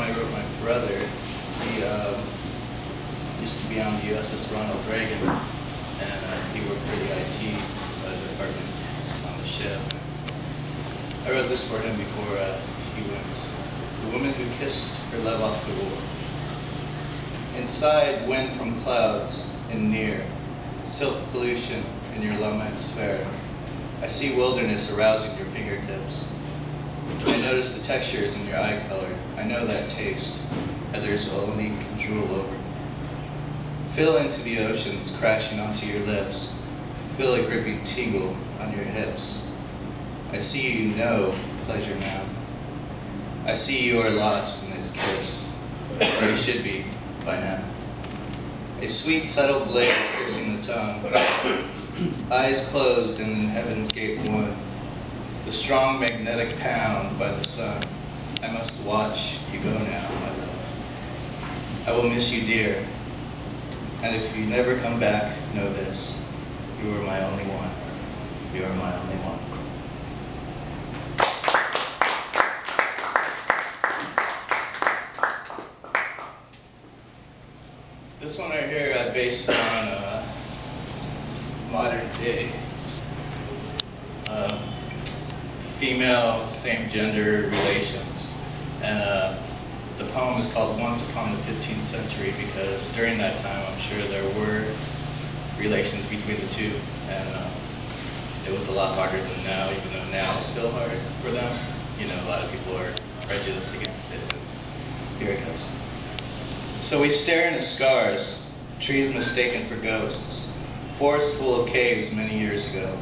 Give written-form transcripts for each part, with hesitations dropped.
poem I wrote my brother. He used to be on the USS Ronald Reagan, and he worked for the IT department on the ship. I wrote this for him before he went. The woman who kissed her love off to war. Inside, wind from clouds and near, silk pollution in your lameness fair. I see wilderness arousing your fingertips. I notice the textures in your eye color. I know that taste others only can drool over. Feel into the oceans crashing onto your lips. Feel a gripping tingle on your hips. I see you know pleasure now. I see you are lost in this kiss, or you should be by now. A sweet, subtle blade piercing the tongue. Eyes closed and in heaven's gate one. The strong magnetic pound by the sun. I must watch you go now, my love. I will miss you, dear. And if you never come back, know this. You are my only one. You are my only one. This one right here I based on modern day female, same gender relations. And the poem is called Once Upon the 15th Century because during that time I'm sure there were relations between the two, and it was a lot harder than now, even though now it's still hard for them. You know, a lot of people are prejudiced against it. Here it goes. So we stare into scars, trees mistaken for ghosts, forests full of caves many years ago.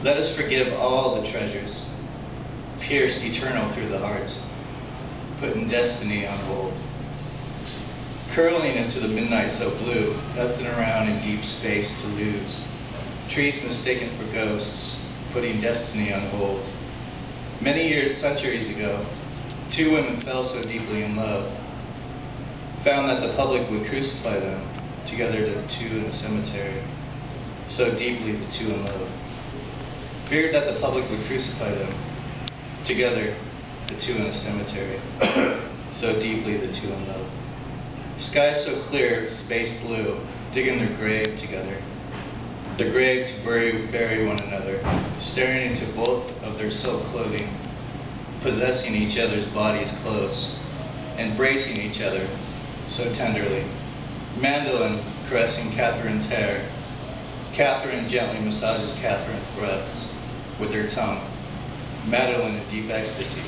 Let us forgive all the treasures, pierced eternal through the heart, putting destiny on hold. Curling into the midnight so blue, nothing around in deep space to lose. Trees mistaken for ghosts, putting destiny on hold. Many years, centuries ago, two women fell so deeply in love, found that the public would crucify them, together the two in the cemetery. So deeply the two in love. Feared that the public would crucify them, together the two in the cemetery. So deeply the two in love. Sky so clear, space blue, digging their grave together. Their grave to bury one another, staring into both of their silk clothing, possessing each other's bodies close, embracing each other so tenderly. Mandolin caressing Catherine's hair. Catherine gently massages Catherine's breasts with her tongue. Madeline in deep ecstasy.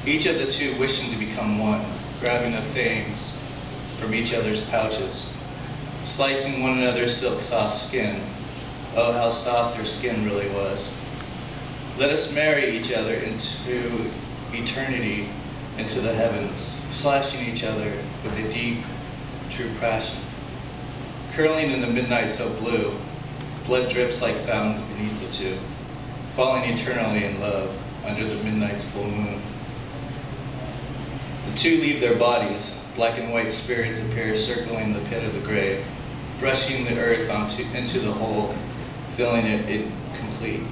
Each of the two wishing to become one, grabbing the things from each other's pouches, slicing one another's silk soft skin. Oh, how soft their skin really was. Let us marry each other into eternity, into the heavens, slashing each other with a deep, true passion. Curling in the midnight so blue, blood drips like fountains beneath the two, falling eternally in love under the midnight's full moon. The two leave their bodies, black and white spirits appear circling the pit of the grave, brushing the earth into the hole, filling it incomplete.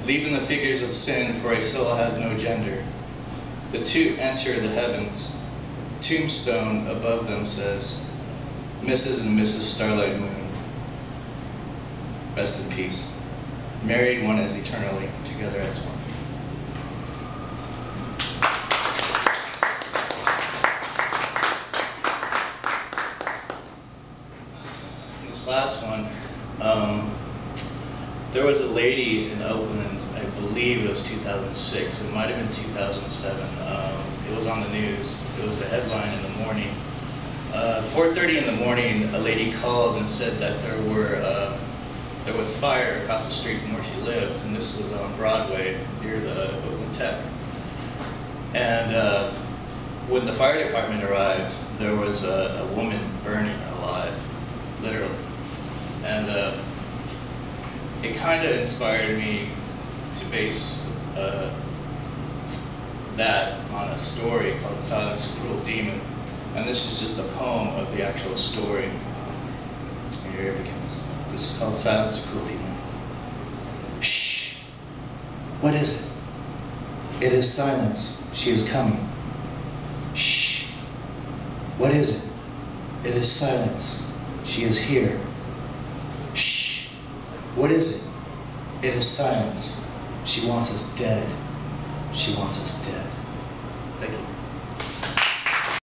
Leaving the figures of sin, for a soul has no gender. The two enter the heavens. Tombstone above them says, Mrs. and Mrs. Starlight Moon. Rest in peace. Married one as eternally, together as one. This last one, there was a lady in Oakland, I believe it was 2006, it might have been 2007. It was on the news. It was a headline in the morning. 4:30 in the morning, a lady called and said that there was fire across the street from where she lived, and this was on Broadway near the Oakland Tech. And when the fire department arrived, there was a woman burning alive, literally. And it kind of inspired me to base that on a story called Silence, Cruel Demon. And this is just a poem of the actual story. And here it begins. This is called Silence, Cruel Demon. Shh! What is it? It is silence. She is coming. Shh. What is it? It is silence. She is here. Shh. What is it? It is silence. She wants us dead. She wants us dead. Thank you.